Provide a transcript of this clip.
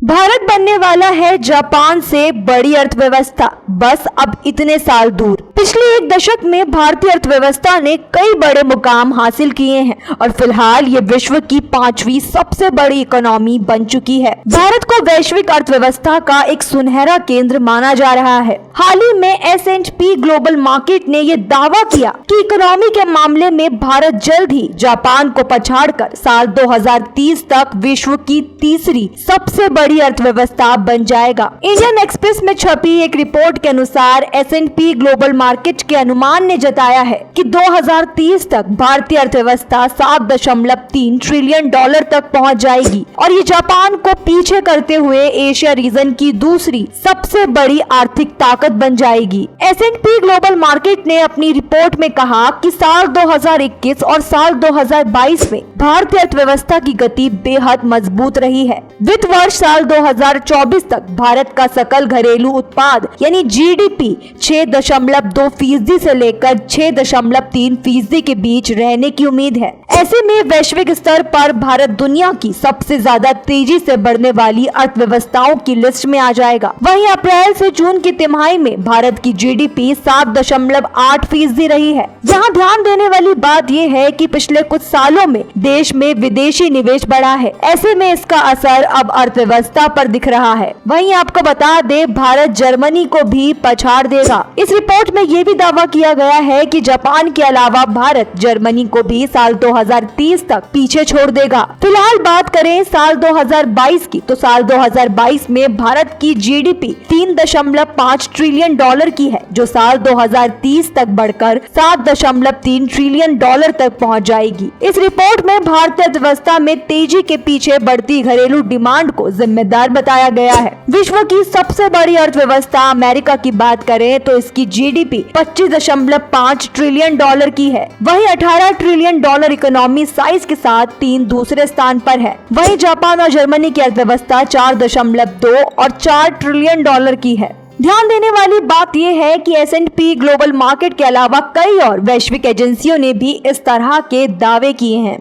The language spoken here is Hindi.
भारत बनने वाला है जापान से बड़ी अर्थव्यवस्था, बस अब इतने साल दूर। पिछले एक दशक में भारतीय अर्थव्यवस्था ने कई बड़े मुकाम हासिल किए हैं और फिलहाल ये विश्व की 5वीं सबसे बड़ी इकोनॉमी बन चुकी है। भारत को वैश्विक अर्थव्यवस्था का एक सुनहरा केंद्र माना जा रहा है। हाल ही में S&P ग्लोबल मार्केट ने ये दावा किया कि इकोनॉमी के मामले में भारत जल्द ही जापान को पछाड़कर साल 2030 तक विश्व की तीसरी सबसे बड़ी अर्थव्यवस्था बन जाएगा। इंडियन एक्सप्रेस में छपी एक रिपोर्ट के अनुसार S&P ग्लोबल मार्केट के अनुमान ने जताया है कि 2030 तक भारतीय अर्थव्यवस्था 7.3 ट्रिलियन डॉलर तक पहुंच जाएगी और ये जापान को पीछे करते हुए एशिया रीजन की दूसरी सबसे बड़ी आर्थिक ताकत बन जाएगी। S&P ग्लोबल मार्केट ने अपनी रिपोर्ट में कहा कि साल 2021 और साल 2022 में भारतीय अर्थव्यवस्था की गति बेहद मजबूत रही है। वित्त वर्ष साल 2024 तक भारत का सकल घरेलू उत्पाद यानी GDP 6.2% से लेकर 6.3% के बीच रहने की उम्मीद है। ऐसे में वैश्विक स्तर पर भारत दुनिया की सबसे ज्यादा तेजी से बढ़ने वाली अर्थव्यवस्थाओं की लिस्ट में आ जाएगा। वहीं अप्रैल से जून की तिमाही में भारत की GDP 7.8% रही है। यहाँ ध्यान देने वाली बात यह है कि पिछले कुछ सालों में देश में विदेशी निवेश बढ़ा है। ऐसे में इसका असर अब अर्थव्यवस्था पर दिख रहा है। वहीं आपको बता दे, भारत जर्मनी को भी पछाड़ देगा। इस रिपोर्ट में ये भी दावा किया गया है कि जापान के अलावा भारत जर्मनी को भी साल 2030 तक पीछे छोड़ देगा। फिलहाल बात करें साल 2022 की, तो साल 2022 में भारत की GDP 3.5 ट्रिलियन डॉलर की है, जो साल 2030 तक बढ़कर 7.3 ट्रिलियन डॉलर तक पहुंच जाएगी। इस रिपोर्ट में भारतीय अर्थव्यवस्था में तेजी के पीछे बढ़ती घरेलू डिमांड को जिम्मेदार बताया गया है। विश्व की सबसे बड़ी अर्थव्यवस्था अमेरिका की बात करें तो इसकी GDP 25.5 ट्रिलियन डॉलर की है। वहीं 18 ट्रिलियन डॉलर इकोनॉमी साइज के साथ दूसरे स्थान पर है। वहीं जापान और जर्मनी की अर्थव्यवस्था 4.2 और 4 ट्रिलियन डॉलर की है। ध्यान देने वाली बात यह है कि S&P ग्लोबल मार्केट के अलावा कई और वैश्विक एजेंसियों ने भी इस तरह के दावे किए हैं।